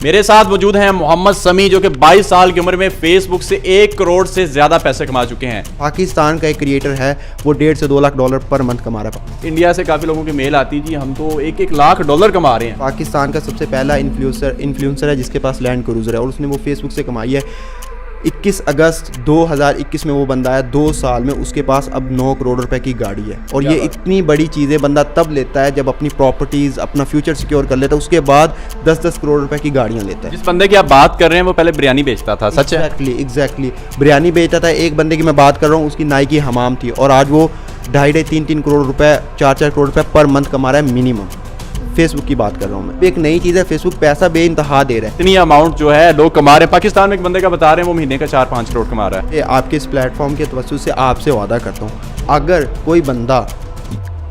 मेरे साथ मौजूद हैं मोहम्मद समी, जो कि 22 साल की उम्र में फेसबुक से 1 करोड़ से ज्यादा पैसे कमा चुके हैं। पाकिस्तान का एक क्रिएटर है, वो $1.5 से $2 लाख पर मंथ कमा रहा है। इंडिया से काफी लोगों की मेल आती जी, हम तो $1 लाख कमा रहे हैं। पाकिस्तान का सबसे पहला इन्फ्लुएंसर है जिसके पास लैंड क्रूजर है और उसने वो फेसबुक से कमाई है। 21 अगस्त 2021 में वो बंदा है, 2 साल में उसके पास अब 9 करोड़ रुपए की गाड़ी है। और ये इतनी बड़ी चीज़ें बंदा तब लेता है जब अपनी प्रॉपर्टीज़, अपना फ्यूचर सिक्योर कर लेता है, उसके बाद 10-10 करोड़ रुपए की गाड़ियाँ लेता है। जिस बंदे की आप बात कर रहे हैं वो पहले बिरयानी बेचता था, सच है? एग्जैक्टली बिरयानी बेचता था। एक बंदे की मैं बात कर रहा हूँ, उसकी नाई की हमाम थी और आज वो 2.5-3 करोड़ रुपए, 4 करोड़ रुपए पर मंथ कमा रहा है मिनिमम। फेसबुक की बात कर रहा हूँ मैं। एक नई चीज़ है, फेसबुक पैसा बेइंतहा दे रहा है। इतनी अमाउंट जो है लोग कमा रहे हैं। पाकिस्तान में एक बंदे का बता रहे हैं वो महीने का 4-5 करोड़ कमा रहा है। आपके इस प्लेटफॉर्म के तवज्जुह से आपसे वादा करता हूँ, अगर कोई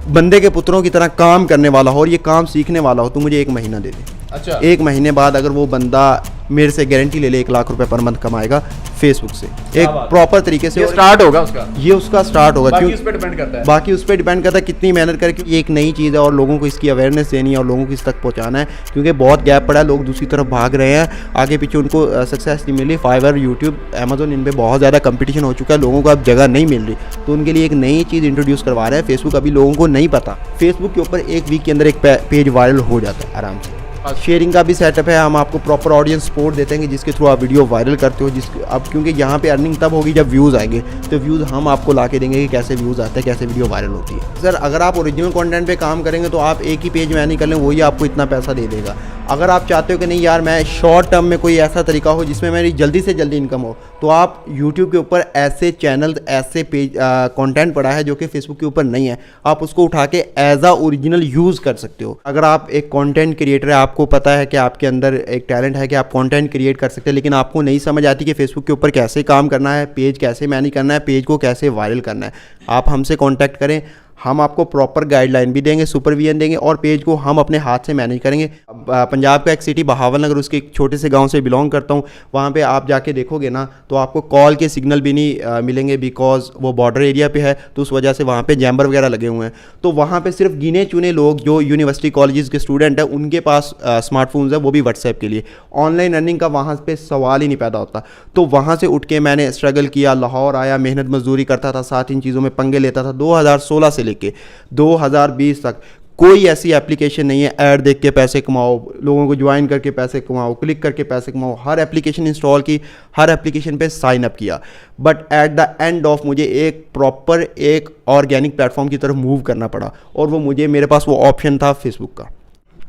बंदे के पुत्रों की तरह काम करने वाला हो और ये काम सीखने वाला हो तो मुझे 1 महीना दे दे। अच्छा। 1 महीने बाद अगर वो बंदा मेरे से गारंटी ले ले 1 लाख रुपए पर मंथ कमाएगा फेसबुक से, एक प्रॉपर तरीके से। स्टार्ट होगा उसका, ये उसका स्टार्ट होगा। बाकी उस पर डिपेंड करता है। बाकी उस पर डिपेंड करता है कितनी मेहनत करके। ये एक नई चीज़ है और लोगों को इसकी अवेयरनेस देनी है और लोगों को इस तक पहुंचाना है, क्योंकि बहुत गैप पड़ा है, लोग दूसरी तरफ भाग रहे हैं, आगे पीछे उनको सक्सेस नहीं मिली। फाइवर, यूट्यूब, अमेजोन, इन पर बहुत ज़्यादा कंपटीशन हो चुका है, लोगों को अब जगह नहीं मिल रही, तो उनके लिए एक नई चीज़ इंट्रोड्यूस करवा रहा है फेसबुक। अभी लोगों को नहीं पता, फेसबुक के ऊपर 1 वीक के अंदर एक पेज वायरल हो जाता है आराम से। शेयरिंग का भी सेटअप है, हम आपको प्रॉपर ऑडियंस सपोर्ट देते हैं जिसके थ्रू आप वीडियो वायरल करते हो। अब क्योंकि यहाँ पे अर्निंग तब होगी जब व्यूज़ आएंगे, तो व्यूज़ हम आपको ला के देंगे कि कैसे व्यूज़ आते हैं, कैसे वीडियो वायरल होती है। सर, अगर आप ओरिजिनल कंटेंट पे काम करेंगे तो आप एक ही पेज मैनेज कर लें, वही आपको इतना पैसा दे देगा। अगर आप चाहते हो कि नहीं यार मैं शॉर्ट टर्म में कोई ऐसा तरीका हो जिसमें मेरी जल्दी से जल्दी इनकम हो, तो आप यूट्यूब के ऊपर ऐसे चैनल, ऐसे पेज कंटेंट पड़ा है जो कि फेसबुक के ऊपर नहीं है, आप उसको उठा के एज आ ओरिजिनल यूज़ कर सकते हो। अगर आप एक कंटेंट क्रिएटर है, आपको पता है कि आपके अंदर एक टैलेंट है कि आप कंटेंट क्रिएट कर सकते हैं, लेकिन आपको नहीं समझ आती कि फेसबुक के ऊपर कैसे काम करना है, पेज कैसे मैनेज करना है, पेज को कैसे वायरल करना है, आप हमसे कांटेक्ट करें। हम आपको प्रॉपर गाइडलाइन भी देंगे, सुपरविजन देंगे और पेज को हम अपने हाथ से मैनेज करेंगे। पंजाब का एक सिटी बहावल नगर, उसके एक छोटे से गांव से बिलोंग करता हूं, वहां पे आप जाके देखोगे ना तो आपको कॉल के सिग्नल भी नहीं मिलेंगे, बिकॉज वो बॉर्डर एरिया पे है, तो उस वजह से वहां पे जैम्बर वगैरह लगे हुए हैं। तो वहां पे सिर्फ गिने चुने लोग जो यूनिवर्सिटी कॉलेजेस के स्टूडेंट हैं उनके पास स्मार्टफोन्स है, वो भी व्हाट्सएप के लिए। ऑनलाइन अर्निंग का वहाँ पे सवाल ही नहीं पैदा होता। तो वहाँ से उठ के मैंने स्ट्रगल किया, लाहौर आया, मेहनत मजदूरी करता था, साथ इन चीज़ों में पंगे लेता था। 2016 से लेके 2020 तक कोई ऐसी एप्लीकेशन नहीं है ऐड देख के पैसे कमाओ, लोगों को ज्वाइन करके पैसे कमाओ, क्लिक करके पैसे कमाओ। हर एप्लीकेशन इंस्टॉल की, हर एप्लीकेशन पे साइन अप किया, but at the end of मुझे एक प्रॉपर एक ऑर्गेनिक प्लेटफॉर्म की तरफ मूव करना पड़ा और वो मुझे, मेरे पास वो ऑप्शन था फेसबुक का।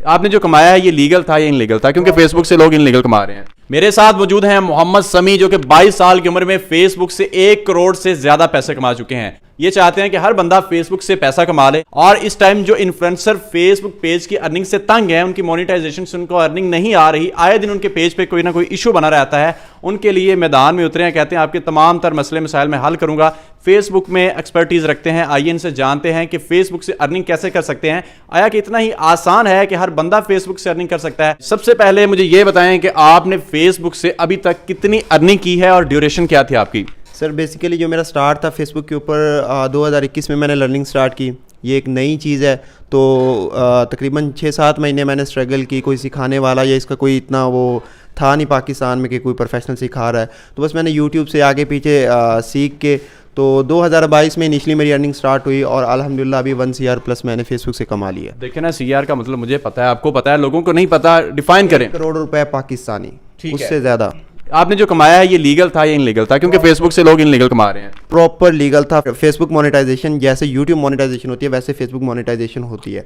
आपने जो कमाया है ये लीगल था या इनलीगल था? क्योंकि फेसबुक से लोग इनलीगल कमा रहे हैं। मेरे साथ मौजूद हैं मोहम्मद समी, जो कि 22 साल की उम्र में फेसबुक से 1 करोड़ से ज्यादा पैसे कमा चुके हैं। ये चाहते हैं कि हर बंदा फेसबुक से पैसा कमा ले, और इस टाइम जो इन्फ्लुएंसर फेसबुक पेज की अर्निंग से तंग है, उनकी मोनेटाइजेशन से उनको अर्निंग नहीं आ रही, आए दिन उनके पेज पे कोई ना कोई इशू बना रहता है, उनके लिए मैदान में उतरे हैं, कहते हैं आपके तमाम तर मसले मसाइल में हल करूंगा। फेसबुक में एक्सपर्टीज रखते हैं, आइए इनसे जानते हैं कि फेसबुक से अर्निंग कैसे कर सकते हैं। आया कि इतना ही आसान है कि हर बंदा फेसबुक से अर्निंग कर सकता है? सबसे पहले मुझे ये बताएं कि आपने फेसबुक से अभी तक कितनी अर्निंग की है और ड्यूरेशन क्या थी आपकी? सर, बेसिकली जो मेरा स्टार्ट था फेसबुक के ऊपर 2021 में मैंने लर्निंग स्टार्ट की। ये एक नई चीज़ है, तो तकरीबन 6-7 महीने मैंने स्ट्रगल की। कोई सिखाने वाला या इसका कोई इतना वो था नहीं पाकिस्तान में कि कोई प्रोफेशनल सिखा रहा है, तो बस मैंने यूट्यूब से आगे पीछे सीख के, तो 2022 में इनिशियली मेरी अर्निंग स्टार्ट हुई और अल्हम्दुलिल्लाह अभी 1 CR प्लस मैंने फेसबुक से कमा लिया। देखिए ना, CR का मतलब मुझे पता है, आपको पता है, लोगों को नहीं पता, डिफाइन करें। 1 करोड़ रुपए पाकिस्तानी, उससे ज़्यादा। आपने जो कमाया है ये लीगल था या इनलीगल था? क्योंकि फेसबुक से लोग इनलीगल कमा रहे हैं। प्रॉपर लीगल था। फेसबुक मोनेटाइजेशन जैसे यूट्यूब मोनेटाइजेशन होती है वैसे फेसबुक मोनेटाइजेशन होती है।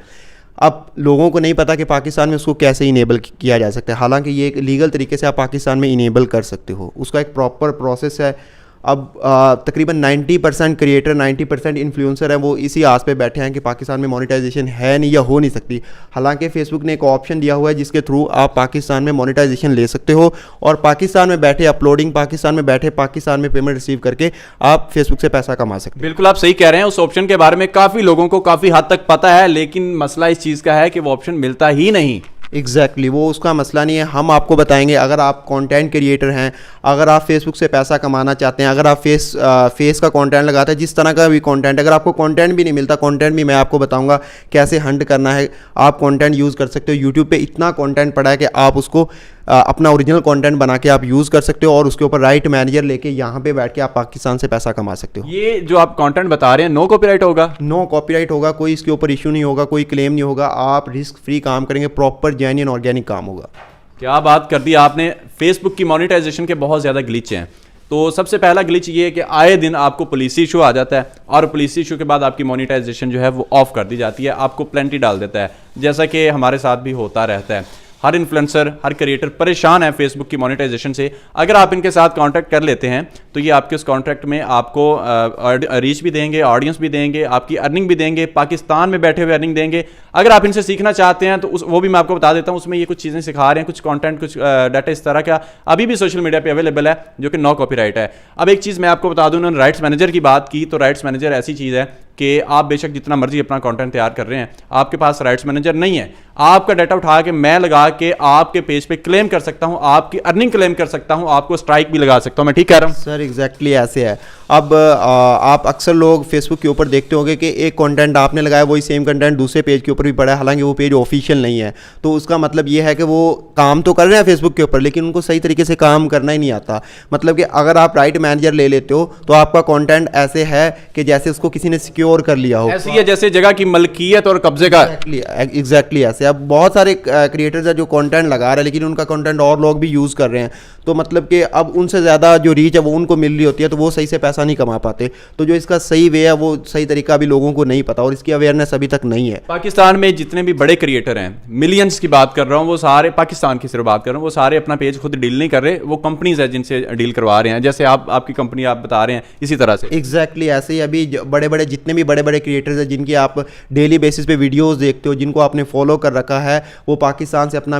अब लोगों को नहीं पता कि पाकिस्तान में उसको कैसे इनेबल किया जा सकता है, हालांकि ये एक लीगल तरीके से आप पाकिस्तान में इनेबल कर सकते हो, उसका एक प्रॉपर प्रोसेस है। अब तकरीबन 90% क्रिएटर, 90% इन्फ्लुएंसर हैं, वो इसी आस पे बैठे हैं कि पाकिस्तान में मोनेटाइजेशन है नहीं या हो नहीं सकती। हालांकि फेसबुक ने एक ऑप्शन दिया हुआ है जिसके थ्रू आप पाकिस्तान में मोनेटाइजेशन ले सकते हो और पाकिस्तान में बैठे अपलोडिंग, पाकिस्तान में बैठे पाकिस्तान में पेमेंट रिसीव करके आप फेसबुक से पैसा कमा सकते हो। बिल्कुल आप सही कह रहे हैं। उस ऑप्शन के बारे में काफ़ी लोगों को काफ़ी हद तक पता है, लेकिन मसला इस चीज़ का है कि वो ऑप्शन मिलता ही नहीं। एग्जैक्टली वो उसका मसला नहीं है, हम आपको बताएंगे। अगर आप कंटेंट क्रिएटर हैं, अगर आप फेसबुक से पैसा कमाना चाहते हैं, अगर आप फेस का कंटेंट लगाते हैं, जिस तरह का भी कंटेंट, अगर आपको कंटेंट भी नहीं मिलता, कंटेंट भी मैं आपको बताऊंगा कैसे हंट करना है। आप कंटेंट यूज़ कर सकते हो, यूट्यूब पे इतना कंटेंट पड़ा है कि आप उसको अपना ओरिजिनल कंटेंट बना के आप यूज़ कर सकते हो और उसके ऊपर राइट मैनेजर लेके यहाँ पे बैठ के आप पाकिस्तान से पैसा कमा सकते हो। ये जो आप कंटेंट बता रहे हैं नो कॉपीराइट होगा? नो कॉपीराइट होगा, कोई इसके ऊपर इशू नहीं होगा, कोई क्लेम नहीं होगा, आप रिस्क फ्री काम करेंगे, प्रॉपर जेन्युइन ऑर्गेनिक काम होगा। क्या बात कर दी आपने। फेसबुक की मोनेटाइजेशन के बहुत ज़्यादा ग्लिच हैं। तो सबसे पहला ग्लिच ये है कि आए दिन आपको पुलिस इशू आ जाता है और पुलिस इशू के बाद आपकी मोनेटाइजेशन जो है वो ऑफ कर दी जाती है, आपको प्लेंटी डाल देता है, जैसा कि हमारे साथ भी होता रहता है। हर इन्फ्लुएंसर, हर क्रिएटर परेशान है फेसबुक की मोनेटाइजेशन से। अगर आप इनके साथ कांटेक्ट कर लेते हैं तो ये आपके उस कॉन्ट्रैक्ट में आपको रीच भी देंगे, ऑडियंस भी देंगे, आपकी अर्निंग भी देंगे, पाकिस्तान में बैठे हुए अर्निंग देंगे। अगर आप इनसे सीखना चाहते हैं तो वो भी मैं आपको बता देता हूँ, उसमें ये कुछ चीज़ें सिखा रहे हैं, कुछ कंटेंट, कुछ डाटा इस तरह का अभी भी सोशल मीडिया पे अवेलेबल है जो कि नो कॉपीराइट है। अब एक चीज़ मैं आपको बता दूँ, उन्होंने राइट्स मैनेजर की बात की, तो राइट्स मैनेजर ऐसी चीज़ है कि आप बेशक जितना मर्जी अपना कंटेंट तैयार कर रहे हैं, आपके पास राइट्स मैनेजर नहीं है। आपका डाटा उठा के मैं लगा के आपके पेज पे क्लेम कर सकता हूं, आपकी अर्निंग क्लेम कर सकता हूं, आपको स्ट्राइक भी लगा सकता हूं। मैं ठीक कह रहा हूं सर? एग्जैक्टली ऐसे है। अब आप अक्सर लोग फेसबुक के ऊपर देखते होंगे कि एक कंटेंट आपने लगाया, वही सेम कंटेंट दूसरे पेज के ऊपर भी पड़ा है, हालांकि वो पेज ऑफिशियल नहीं है। तो उसका मतलब ये है कि वो काम तो कर रहे हैं फेसबुक के ऊपर, लेकिन उनको सही तरीके से काम करना ही नहीं आता। मतलब कि अगर आप राइट मैनेजर ले लेते हो तो आपका कंटेंट ऐसे है कि जैसे उसको किसी ने सिक्योर कर लिया हो, ऐसी है जैसे जगह की मलकियत और कब्जे का। एग्जैक्टली ऐसे। अब बहुत सारे क्रिएटर्स हैं जो कंटेंट लगा रहे हैं, लेकिन उनका कंटेंट और लोग भी यूज़ कर रहे हैं, तो मतलब कि अब उनसे ज़्यादा जो रीच है वो उनको मिल रही होती है, तो वो सही से पैसा नहीं कमा पाते। तो जो इसका सही वे है वो सही तरीका भी लोगों को नहीं पता और इसकी अवेयरनेस अभी तक नहीं है। पाकिस्तान में जितने भी बड़े क्रिएटर हैं, मिलियंस की बात कर रहा हूँ, वो सारे पाकिस्तान की सिर्फ बात कर रहा हूँ, वो सारे अपना पेज खुद डील नहीं कर रहे, वो कंपनीज है जिनसे डील करवा रहे हैं, जैसे आपकी कंपनी आप बता रहे हैं, इसी तरह से। एग्जैक्टली ऐसे ही अभी बड़े बड़े जितने भी बड़े बड़े क्रिएटर्स हैं जिनकी आप डेली बेसिस पे वीडियोस देखते हो, जिनको आपने फॉलो कर रखा है, वो पाकिस्तान से अपना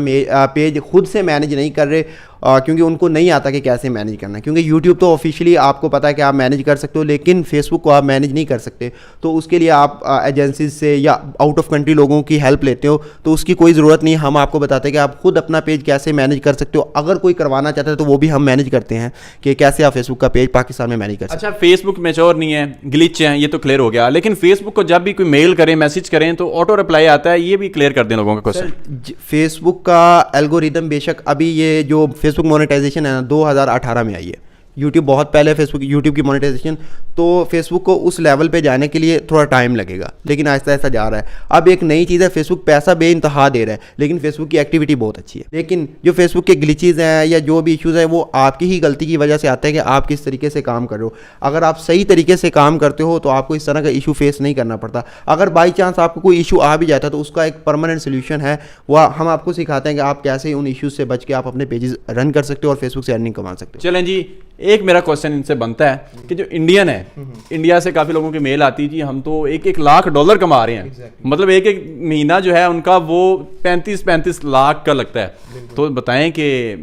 पेज खुद से मैनेज नहीं कर रहे, क्योंकि उनको नहीं आता कि कैसे मैनेज करना है। क्योंकि यूट्यूब तो ऑफिशियली आपको पता है कि आप मैनेज कर सकते हो, लेकिन फेसबुक को आप मैनेज नहीं कर सकते। तो उसके लिए आप एजेंसीज से या आउट ऑफ कंट्री लोगों की हेल्प लेते हो, तो उसकी कोई ज़रूरत नहीं। हम आपको बताते हैं कि आप खुद अपना पेज कैसे मैनेज कर सकते हो। अगर कोई करवाना चाहता है तो वो भी हम मैनेज करते हैं कि कैसे आप फेसबुक का पेज पाकिस्तान में मैनेज कर सकते हैं। अच्छा, फेसबुक मैच्योर नहीं है, ग्लिच है, ये तो क्लियर हो गया, लेकिन फेसबुक को जब भी कोई मेल करें, मैसेज करें तो ऑटो रिप्लाई आता है, ये भी क्लियर कर दें लोगों का क्वेश्चन। फेसबुक का एल्गोरिदम बेशक अभी ये जो फेसबुक मोनेटाइजेशन है ना 2018 में आई है। यूट्यूब बहुत पहले फेसबुक यूट्यूब की मोनेटाइजेशन, तो फेसबुक को उस लेवल पे जाने के लिए थोड़ा टाइम लगेगा, लेकिन आहिस्ता आहिस्ता जा रहा है। अब एक नई चीज़ है, फेसबुक पैसा बेइंतहा दे रहा है, लेकिन फेसबुक की एक्टिविटी बहुत अच्छी है। लेकिन जो फेसबुक के ग्लिचेज हैं या जो भी इश्यूज़ है वो आपकी ही गलती की वजह से आता है कि आप किस तरीके से काम कर रहे हो। अगर आप सही तरीके से काम करते हो तो आपको इस तरह का इशू फेस नहीं करना पड़ता। अगर बाई चांस आपको कोई इशू आ भी जाता है तो उसका एक परमानेंट सोल्यूशन है, वह हम आपको सिखाते हैं कि आप कैसे उन इश्यूज से बच के आप अपने पेजेस रन कर सकते हो और फेसबुक से अर्निंग कमा सकते हो। चलें जी, एक मेरा क्वेश्चन इनसे बनता है कि जो इंडियन है, इंडिया से काफ़ी लोगों की मेल आती है जी हम तो $1-1 लाख कमा रहे हैं, मतलब एक एक महीना जो है उनका वो 35-35 लाख का लगता है। तो बताएं कि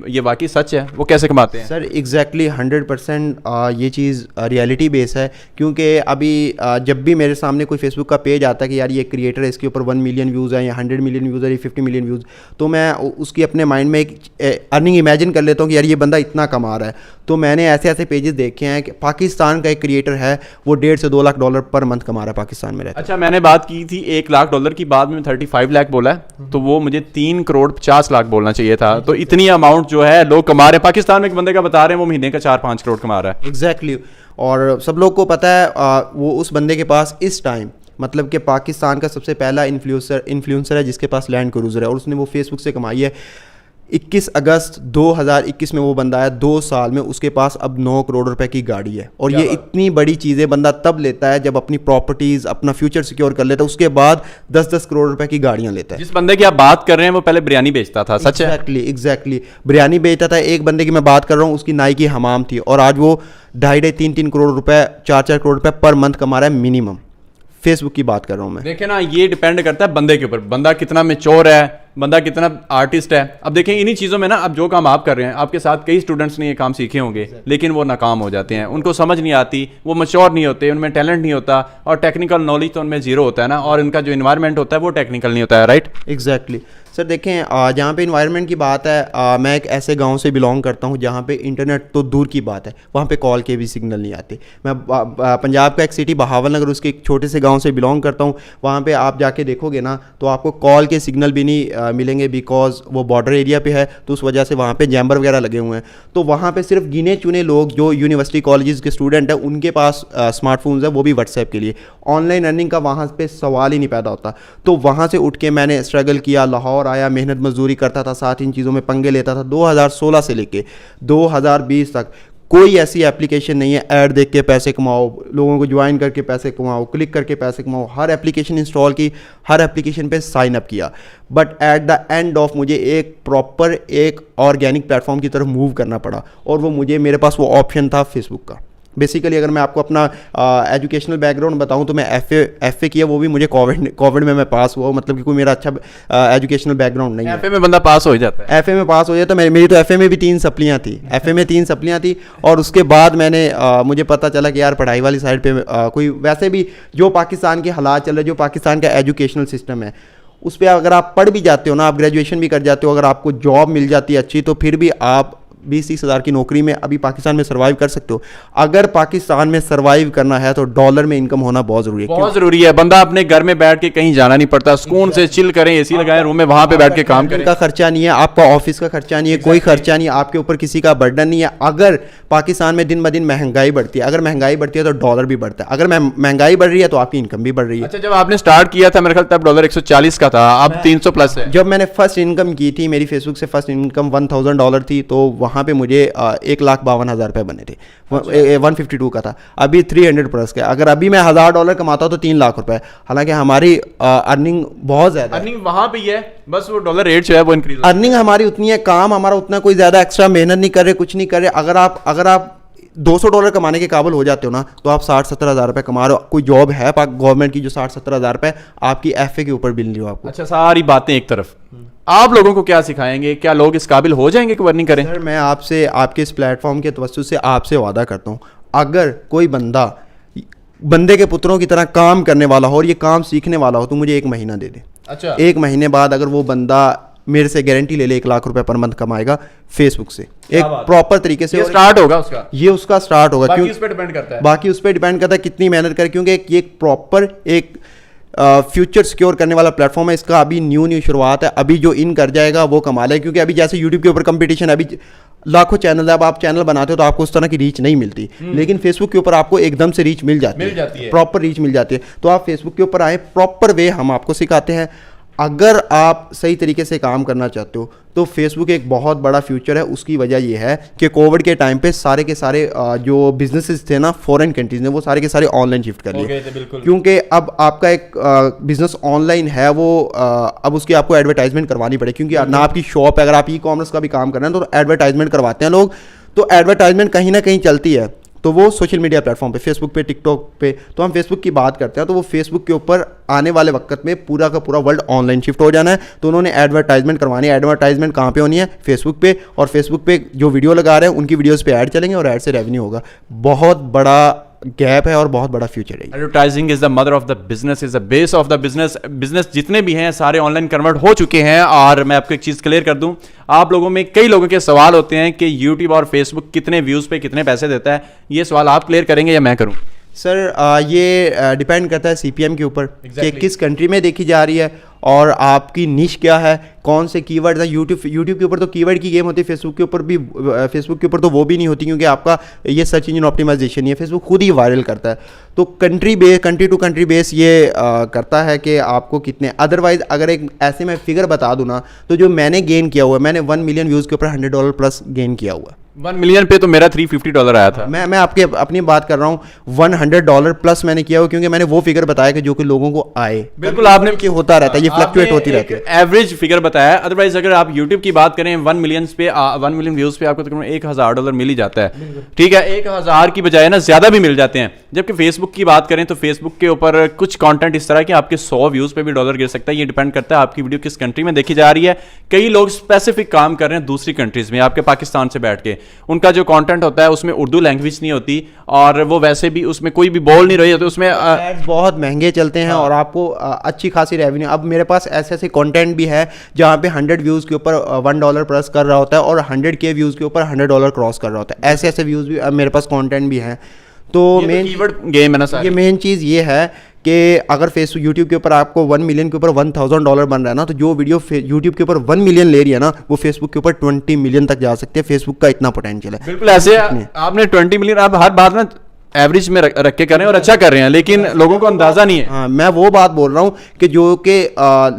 ये वाकई सच है, वो कैसे कमाते हैं? सर एग्जैक्टली 100% ये चीज़ रियलिटी बेस है। क्योंकि अभी जब भी मेरे सामने कोई फेसबुक का पेज आता है कि यार ये क्रिएटर है, इसके ऊपर 1 मिलियन व्यूज़ हैं या 100 मिलियन व्यूज़ है या 50 मिलियन व्यूज़, तो मैं उसकी अपने माइंड में एक अर्निंग इमेजिन कर लेता हूँ कि यार ये बंदा इतना कमा रहा है। तो मैंने ऐसे ऐसे पेजेस देखे हैं कि पाकिस्तान का एक क्रिएटर है वो $1.5 से $2 लाख पर मंथ कमा रहा है पाकिस्तान में रहता है। अच्छा, मैंने बात की थी $1 लाख की, बाद में 35 लाख बोला है, तो वो मुझे 3.50 करोड़ बोलना चाहिए था। तो इतनी अमाउंट जो है लोग कमा रहे हैं पाकिस्तान में, एक बंदे का बता रहे हैं वो महीने का 4-5 करोड़ कमा रहा है। एग्जैक्टली और सब लोग को पता है वो उस बंदे के पास इस टाइम मतलब कि पाकिस्तान का सबसे पहला इन्फ्लुएंसर है जिसके पास लैंड क्रूज़र है और उसने वो फेसबुक से कमाई है। 21 अगस्त 2021 में वो बंदा आया, 2 साल में उसके पास अब 9 करोड़ रुपए की गाड़ी है। और ये इतनी बड़ी चीज़ें बंदा तब लेता है जब अपनी प्रॉपर्टीज़, अपना फ्यूचर सिक्योर कर लेता है, उसके बाद 10-10 करोड़ रुपए की गाड़ियां लेता है। जिस बंदे की आप बात कर रहे हैं वो पहले बिरयानी बेचता था, सच है? एग्जैक्टली बिरयानी बेचता था। एक बंदे की मैं बात कर रहा हूँ, उसकी नाई की हमाम थी और आज वो 2.5-3 करोड़ रुपए, 4 करोड़ रुपए पर मंथ कमा रहा है मिनिमम। फेसबुक की बात कर रहा हूँ मैं। देखें ना, ये डिपेंड करता है बंदे के ऊपर, बंदा कितना मैच्योर है, बंदा कितना आर्टिस्ट है। अब देखें इन्हीं चीज़ों में ना, अब जो काम आप कर रहे हैं, आपके साथ कई स्टूडेंट्स ने ये काम सीखे होंगे, लेकिन वो नाकाम हो जाते हैं, उनको समझ नहीं आती, वो मैच्योर नहीं होते, उनमें टैलेंट नहीं होता और टेक्निकल नॉलेज तो उनमें जीरो होता है ना, और इनका जो इन्वायरमेंट होता है वो टेक्निकल नहीं होता है। Right, exactly sir. देखें जहाँ पे इन्वायरमेंट की बात है, मैं एक ऐसे गांव से बिलोंग करता हूँ जहाँ पे इंटरनेट तो दूर की बात है, वहाँ पे कॉल के भी सिग्नल नहीं आते। मैं पंजाब का एक सिटी बहावल नगर, उसके एक छोटे से गांव से बिलोंग करता हूँ। वहाँ पे आप जाके देखोगे ना तो आपको कॉल के सिग्नल भी नहीं मिलेंगे, बिकॉज वो बॉर्डर एरिया पे है, तो उस वजह से वहाँ पे जैम्बर वगैरह लगे हुए हैं। तो वहाँ पे सिर्फ गिने चुने लोग जो यूनिवर्सिटी कॉलेजेस के स्टूडेंट हैं उनके पास स्मार्टफोन्स है, वो भी व्हाट्सएप के लिए। ऑनलाइन अर्निंग का वहाँ पे सवाल ही नहीं पैदा होता। तो वहाँ से उठ के मैंने स्ट्रगल किया, लाहौर आया, मेहनत मजदूरी करता था, साथ इन चीज़ों में पंगे लेता था। 2016 से लेके 2020 तक कोई ऐसी एप्लीकेशन नहीं है ऐड देख के पैसे कमाओ, लोगों को ज्वाइन करके पैसे कमाओ, क्लिक करके पैसे कमाओ। हर एप्लीकेशन इंस्टॉल की, हर एप्लीकेशन पे साइन अप किया, but at the end of मुझे एक प्रॉपर एक ऑर्गेनिक प्लेटफॉर्म की तरफ मूव करना पड़ा, और वो मुझे, मेरे पास वो ऑप्शन था फेसबुक का। बेसिकली अगर मैं आपको अपना एजुकेशनल बैकग्राउंड बताऊं तो मैं एफए किया, वो भी मुझे कोविड में मैं पास हुआ, मतलब कि कोई मेरा अच्छा एजुकेशनल बैकग्राउंड नहीं है। एफए में बंदा पास हो जाता है। एफए में पास हो जाता है। मेरी तो एफए में भी 3 सप्लियाँ थी, एफए में 3 सप्लियाँ थी। और उसके बाद मैंने मुझे पता चला कि यार पढ़ाई वाली साइड पे कोई वैसे भी जो पाकिस्तान के हालात चल रहे, जो पाकिस्तान का एजुकेशनल सिस्टम है, उस पर अगर आप पढ़ भी जाते हो ना, आप ग्रेजुएशन भी कर जाते हो, अगर आपको जॉब मिल जाती है अच्छी, तो फिर भी आप 20-30 हज़ार की नौकरी में अभी पाकिस्तान में सर्वाइव कर सकते हो। अगर पाकिस्तान में सर्वाइव करना है तो डॉलर में इनकम होना बहुत ज़रूरी है। बहुत ज़रूरी है। बंदा अपने घर में बैठ के कहीं जाना नहीं पड़ता, सुकून से चिल करें, एसी लगाएं रूम में, वहां पे बैठ के काम करें। का खर्चा नहीं है, आपका ऑफिस का खर्चा नहीं है, कोई खर्चा नहीं है, आपके ऊपर किसी का बर्डन नहीं है। अगर पाकिस्तान में दिन ब दिन महंगाई बढ़ती है, अगर महंगाई बढ़ती है तो डॉलर भी बढ़ता है, अगर महंगाई बढ़ रही है तो आपकी इनकम भी बढ़ रही है। अच्छा, जब आपने स्टार्ट किया था मेरे ख्याल तब डॉलर 140 का था, अब 300 प्लस है। जब मैंने फर्स्ट इनकम की थी, मेरी फेसबुक से फर्स्ट इनकम $1000 थी, तो वहाँ पे मुझे 1,52,000 रुपये बने थे। 152 का था, अभी 300 प्लस का। अगर अभी मैं $1000 कमाता हूँ तो 3 लाख रुपए। हालांकि हमारी अर्निंग बहुत ज़्यादा, अर्निंग वहाँ पे ही है, बस वो डॉलर रेट जो है वो इंक्रीज। अर्निंग हमारी उतनी है, काम हमारा उतना, कोई ज़्यादा एक्स्ट्रा मेहनत नहीं कर रहे, कुछ नहीं कर रहे। अगर आप $200 कमाने के काबिल हो जाते हो ना, तो आप 60-70 हज़ार रुपये कमा रहे हो। कोई जॉब है गवर्नमेंट की जो 60-70 हज़ार रुपये आपकी एफए के ऊपर बिल रही हो आपको। अच्छा, सारी बातें एक तरफ, आप लोगों को क्या सिखाएंगे? क्या लोग इस काबिल हो जाएंगे कि अर्निंग करें? सर, मैं आपसे, आपके इस प्लेटफॉर्म के तवज्जुह से आपसे वादा करता हूँ, अगर कोई बंदे के पुत्रों की तरह काम करने वाला हो और ये काम सीखने वाला हो, तो मुझे 1 महीना दे दे। अच्छा, 1 महीने बाद अगर वो बंदा मेरे से गारंटी ले ले 1 लाख रुपए पर मंथ कमाएगा फेसबुक से, एक प्रॉपर तरीके से। ये स्टार्ट होगा उसका, ये उसका स्टार्ट होगा। बाकी उस पर डिपेंड करता है, बाकी उस पर डिपेंड करता है कितनी मेहनत करे, क्योंकि ये एक प्रॉपर एक फ्यूचर सिक्योर करने वाला प्लेटफॉर्म है। इसका अभी न्यू शुरुआत है, अभी जो इन कर जाएगा वो कमाल है। क्योंकि अभी जैसे यूट्यूब के ऊपर कंपटीशन, अभी लाखों चैनल है, अब आप चैनल बनाते हो तो आपको उस तरह की रीच नहीं मिलती, लेकिन फेसबुक के ऊपर आपको एकदम से रीच मिल जाती है, प्रॉपर रीच मिल जाती है। तो आप फेसबुक के ऊपर आए, प्रॉपर वे हम आपको सिखाते हैं। अगर आप सही तरीके से काम करना चाहते हो तो फेसबुक एक बहुत बड़ा फ्यूचर है। उसकी वजह यह है कि कोविड के टाइम पे सारे के सारे जो बिजनेसेस थे ना फॉरेन कंट्रीज ने, वो सारे के सारे ऑनलाइन शिफ्ट कर लिए, क्योंकि अब आपका एक बिजनेस ऑनलाइन है, वो अब उसकी आपको एडवर्टाइजमेंट करवानी पड़े, क्योंकि ना आपकी शॉप है। अगर आप ई-कॉमर्स का भी काम कर रहे हैं तो एडवर्टाइजमेंट करवाते हैं लोग, तो एडवर्टाइजमेंट कहीं ना कहीं चलती है, तो वो सोशल मीडिया प्लेटफॉर्म पे, फेसबुक पे, टिकटॉक पे। तो हम फेसबुक की बात करते हैं, तो वो फेसबुक के ऊपर आने वाले वक्त में पूरा का पूरा वर्ल्ड ऑनलाइन शिफ्ट हो जाना है। तो उन्होंने एडवर्टाइजमेंट करवानी है। एडवर्टाइजमेंट कहाँ पे होनी है? फेसबुक पे। और फेसबुक पे जो वीडियो लगा रहे हैं उनकी वीडियोस पे ऐड चलेंगे और ऐड से रेवेन्यू होगा। बहुत बड़ा गैप है और बहुत बड़ा फ्यूचर है। Advertising is the mother of the business, is the base of the business. Business जितने भी हैं सारे ऑनलाइन कन्वर्ट हो चुके हैं। और मैं आपको एक चीज़ क्लियर कर दूं, आप लोगों में कई लोगों के सवाल होते हैं कि यूट्यूब और फेसबुक कितने व्यूज़ पे कितने पैसे देता है। ये सवाल आप क्लियर करेंगे या मैं करूं? सर, ये डिपेंड करता है CPM के ऊपर कि किस कंट्री में देखी जा रही है और आपकी निश क्या है, कौन से कीवर्ड है। यूट्यूब के ऊपर तो कीवर्ड की गेम होती है, फेसबुक के ऊपर तो वो भी नहीं होती, क्योंकि आपका ये सर्च इंजन ऑप्टिमाइजेशन नहीं है, फेसबुक खुद ही वायरल करता है। तो कंट्री टू कंट्री बेस ये करता है कि आपको कितने। अदरवाइज अगर एक ऐसे मैं फिगर बता दूँ ना, तो जो मैंने गेन किया हुआ है, मैंने 1 मिलियन व्यूज़ के ऊपर $100 प्लस गेन किया हुआ है। 1 मिलियन पे तो मेरा $350 आया था। मैं आपके अपनी बात कर रहा हूँ, $100 प्लस मैंने किया हुआ, क्योंकि मैंने वो फिगर बताया कि जो कि लोगों को आए। बिल्कुल, आपने कि होता रहता है, ये फ्लक्चुएट होती रहती है। एवरेज फिगर बताया। अदरवाइज अगर आप यूट्यूब की बात करें 1 मिलियन पे 1 मिलियन व्यूज पे आपको तकरीबन $1000 मिल ही जाता है। ठीक है, 1000 की बजाय ना ज्यादा भी मिल जाते हैं। जबकि फेसबुक की बात करें तो फेसबुक के ऊपर कुछ कंटेंट इस तरह के आपके 100 व्यूज पे भी डॉलर गिर सकता है। ये डिपेंड करता है आपकी वीडियो किस कंट्री में देखी जा रही है। कई लोग स्पेसिफिक काम कर रहे हैं दूसरी कंट्रीज में, आपके पाकिस्तान से बैठ के, उनका जो कंटेंट होता है उसमें उर्दू लैंग्वेज नहीं होती और वो वैसे भी उसमें कोई भी बोल नहीं रही होती, उसमें एड्स बहुत महंगे चलते हैं और आपको अच्छी खासी रेवेन्यू। अब मेरे पास ऐसे कंटेंट भी है जहाँ पे 100 व्यूज़ के ऊपर $1 प्लस कर रहा होता है और 100K व्यूज़ के ऊपर $100 क्रॉस कर रहा होता है। ऐसे व्यूज़ भी मेरे पास कंटेंट भी हैं। तो मेन कीवर्ड गेम है ना, ये मेन चीज़ ये है कि अगर फेसबुक यूट्यूब के ऊपर आपको 1 मिलियन के ऊपर $1000 बन रहा है ना, तो जो वीडियो यूट्यूब के ऊपर 1 मिलियन ले रही है ना, वो फेसबुक के ऊपर 20 मिलियन तक जा सकती है। फेसबुक का इतना पोटेंशियल है। बिल्कुल ऐसे आपने 20 मिलियन, आप हर बात ना एवरेज में रख के कर रहे हैं और अच्छा कर रहे हैं, लेकिन लोगों को अंदाजा नहीं है। हाँ, मैं वो बात बोल रहा हूँ कि जो कि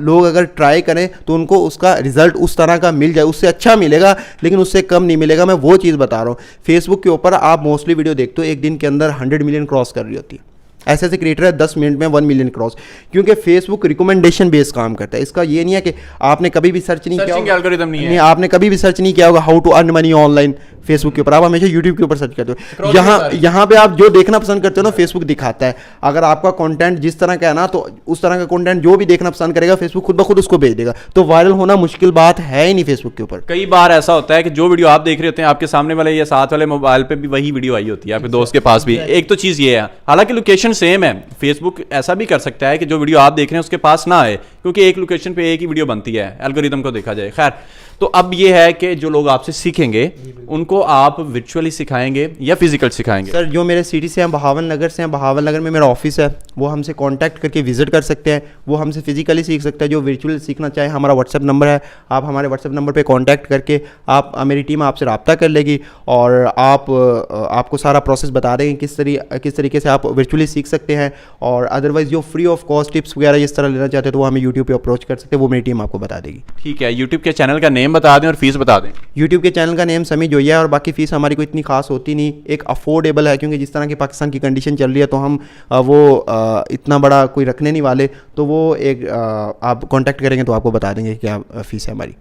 लोग अगर ट्राई करें तो उनको उसका रिजल्ट उस तरह का मिल जाए, उससे अच्छा मिलेगा लेकिन उससे कम नहीं मिलेगा। मैं वो चीज़ बता रहा हूँ। फेसबुक के ऊपर आप मोस्टली वीडियो देखते हो एक दिन के अंदर 100 मिलियन क्रॉस कर रही होती है। ऐसे ऐसे क्रिएटर है 10 मिनट में 1 मिलियन क्रॉस, क्योंकि फेसबुक रिकमेंडेशन बेस्ड काम करता है। इसका ये नहीं है कि आपने कभी भी सर्च नहीं किया होगा, एल्गोरिथम नहीं है, आपने कभी भी सर्च नहीं किया होगा how to earn money online Facebook के ऊपर। आप हमेशा यूट्यूब के ऊपर सर्च करते हो। यहाँ पे आप जो देखना पसंद करते हो ना, फेसबुक दिखाता है। अगर आपका कंटेंट जिस तरह का है ना, तो उस तरह का कंटेंट जो भी देखना पसंद करेगा फेसबुक खुद ब खुद उसको भेज देगा। तो वायरल होना मुश्किल बात है ही नहीं फेसबुक के ऊपर। कई बार ऐसा होता है कि जो वीडियो आप देख रहे होते हैं आपके सामने वाले या साथ वाले मोबाइल पे भी वही वीडियो आई होती है, आपके दोस्त के पास भी। एक तो चीज़ ये है, हालांकि लोकेशन सेम है, फेसबुक ऐसा भी कर सकता है कि जो वीडियो आप देख रहे हैं उसके पास ना आए, क्योंकि एक लोकेशन पे एक ही वीडियो बनती है एल्गोरिथम को देखा जाए। खैर, तो अब ये है कि जो लोग आपसे सीखेंगे उनको आप वर्चुअली सिखाएंगे या फिजिकल सिखाएंगे? सर, जो मेरे सिटी से हैं, बहावल नगर से हैं, बहावल नगर में मेरा ऑफिस है, वो हमसे कांटेक्ट करके विजिट कर सकते हैं। वो हमसे फिजिकली सीख सकते हैं। जो वर्चुअल सीखना चाहे, हमारा व्हाट्सएप नंबर है, आप हमारे व्हाट्सएप नंबर पे कांटेक्ट करके आप मेरी टीम आपसे रब्ता कर लेगी और आपको सारा प्रोसेस बता देंगे किस तरीके से आप वर्चुअली सीख सकते हैं। और अदरवाइज जो फ्री ऑफ कॉस्ट टिप्स वगैरह इस तरह लेना चाहते हैं तो वो हमें यूट्यूब पे अप्रोच कर सकते हैं, वो मेरी टीम आपको बता देगी। ठीक है, यूट्यूब के चैनल का नेम बता दें और फीस बता दें। यूट्यूब के चैनल का नेम समी जोया है और बाकी फीस हमारी कोई इतनी खास होती नहीं, एक अफोर्डेबल है, क्योंकि जिस तरह की पाकिस्तान की कंडीशन चल रही है तो हम इतना बड़ा कोई रखने नहीं वाले। तो वो एक आप कांटेक्ट करेंगे तो आपको बता देंगे क्या फीस है हमारी।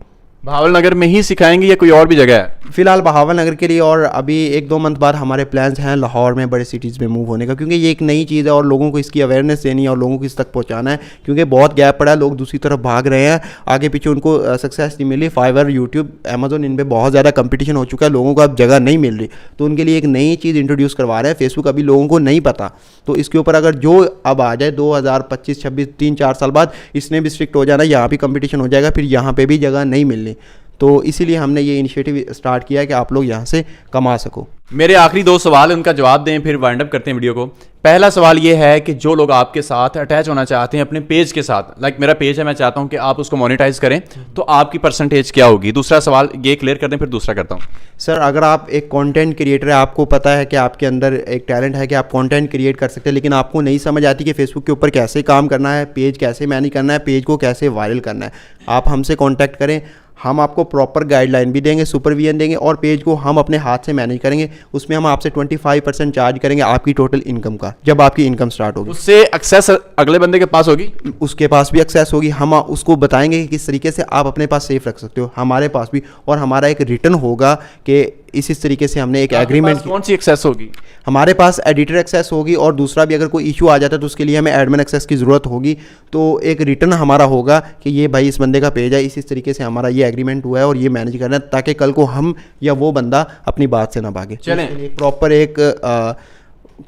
बहावल नगर में ही सिखाएंगे या कोई और भी जगह है? फिलहाल बहावल नगर के लिए, और अभी 1-2 मंथ बाद हमारे प्लान्स हैं लाहौर में बड़े सिटीज़ में मूव होने का, क्योंकि ये एक नई चीज़ है और लोगों को इसकी अवेयरनेस देनी है और लोगों को इस तक पहुंचाना है, क्योंकि बहुत गैप पड़ा है। लोग दूसरी तरफ भाग रहे हैं, आगे पीछे उनको सक्सेस नहीं मिली। फाइवर, यूट्यूब, अमेजोन, इन पर बहुत ज़्यादा कंपटीशन हो चुका है, लोगों को अब जगह नहीं मिल रही। तो उनके लिए एक नई चीज़ इंट्रोड्यूस करवा रहे हैं फेसबुक, अभी लोगों को नहीं पता। तो इसके ऊपर अगर जो अब आ जाए 2025, 26, 3-4 साल बाद इसने भी स्ट्रिक्ट हो जाना, यहाँ भी कंपटीशन हो जाएगा, फिर यहाँ पर भी जगह नहीं मिलनी। तो इसीलिए हमने ये इनिशिएटिव स्टार्ट किया है कि आप लोग यहाँ से कमा सको। मेरे आखिरी 2 सवाल हैं, उनका जवाब दें, फिर वाइंड अप करते हैं वीडियो को। पहला सवाल ये है कि जो लोग आपके साथ अटैच होना चाहते हैं अपने पेज के साथ, लाइक मेरा पेज है, मैं चाहता हूं कि आप उसको मोनेटाइज करें, तो आपकी परसेंटेज क्या होगी? दूसरा सवाल ये क्लियर कर दें, फिर दूसरा करता हूं। सर, अगर आप एक कंटेंट क्रिएटर है, आपको पता है कि आपके अंदर एक टैलेंट है कि आप कंटेंट क्रिएट कर सकते हैं, लेकिन आपको नहीं समझ आती कि फेसबुक के ऊपर कैसे काम करना है, पेज कैसे मैनेज करना है, पेज को कैसे वायरल करना है, आप हमसे कॉन्टैक्ट करें। हम आपको प्रॉपर गाइडलाइन भी देंगे, सुपरविजन देंगे और पेज को हम अपने हाथ से मैनेज करेंगे। उसमें हम आपसे 25% चार्ज करेंगे आपकी टोटल इनकम का, जब आपकी इनकम स्टार्ट होगी। उससे एक्सेस अगले बंदे के पास होगी, उसके पास भी एक्सेस होगी। हम उसको बताएंगे कि किस तरीके से आप अपने पास सेफ रख सकते हो, हमारे पास भी। और हमारा एक रिटर्न होगा कि इस तरीके से हमने एक एग्रीमेंट। कौन सी एक्सेस होगी? हमारे पास एडिटर एक्सेस होगी और दूसरा भी अगर कोई इशू आ जाता है तो उसके लिए हमें एडमिन एक्सेस की ज़रूरत होगी। तो एक रिटर्न हमारा होगा कि ये भाई इस बंदे का पेज है, इस तरीके से हमारा ये एग्रीमेंट हुआ है और ये मैनेज करना है, ताकि कल को हम या वो बंदा अपनी बात से ना भागे। चलें, प्रॉपर एक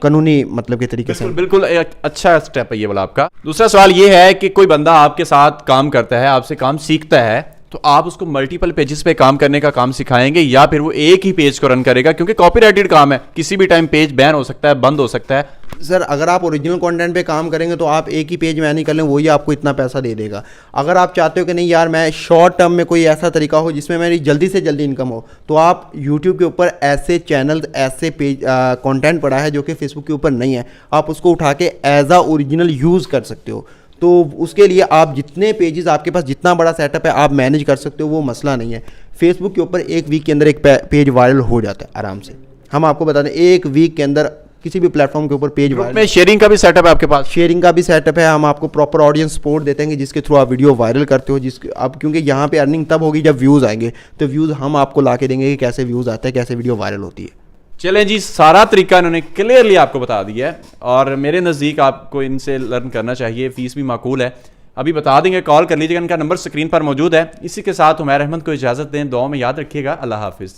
कानूनी मतलब के तरीके से। बिल्कुल एक अच्छा स्टेप है ये वाला आपका। दूसरा सवाल ये है कि कोई बंदा आपके साथ काम करता है, आपसे काम सीखता है, तो आप उसको मल्टीपल पेजेस पे काम करने का काम सिखाएंगे या फिर वो एक ही पेज को रन करेगा? क्योंकि कॉपीराइटेड काम है, किसी भी टाइम पेज बैन हो सकता है, बंद हो सकता है। सर, अगर आप ओरिजिनल कंटेंट पे काम करेंगे तो आप एक ही पेज मैनेज कर लें, वही आपको इतना पैसा दे देगा। अगर आप चाहते हो कि नहीं यार, मैं शॉर्ट टर्म में कोई ऐसा तरीका हो जिसमें मेरी जल्दी से जल्दी इनकम हो, तो आप यूट्यूब के ऊपर ऐसे चैनल, ऐसे पेज कंटेंट पड़ा है जो कि फेसबुक के ऊपर नहीं है, आप उसको उठा के एज आ ओरिजिनल यूज़ कर सकते हो। तो उसके लिए आप जितने पेजेस, आपके पास जितना बड़ा सेटअप है, आप मैनेज कर सकते हो, वो मसला नहीं है। फेसबुक के ऊपर एक वीक के अंदर एक पेज वायरल हो जाता है आराम से। हम आपको बता दें, एक वीक के अंदर किसी भी प्लेटफॉर्म के ऊपर पेज वायरल। में शेयरिंग का भी सेटअप है आपके पास? शेयरिंग का भी सेटअप है। हम आपको प्रॉपर ऑडियंस सपोर्ट देते हैं जिसके थ्रू आप वीडियो वायरल करते हो। अब क्योंकि यहाँ पे अर्निंग तब होगी जब व्यूज़ आएंगे, तो व्यूज़ हम आपको ला के देंगे कि कैसे व्यूज़ आते हैं, कैसे वीडियो वायरल होती है। चलें जी, सारा तरीका इन्होंने क्लियरली आपको बता दिया है और मेरे नज़दीक आपको इनसे लर्न करना चाहिए। फीस भी माकूल है, अभी बता देंगे, कॉल कर लीजिएगा, इनका नंबर स्क्रीन पर मौजूद है। इसी के साथ उमैर अहमद को इजाज़त दें, दुआ में याद रखिएगा। अल्लाह हाफिज़।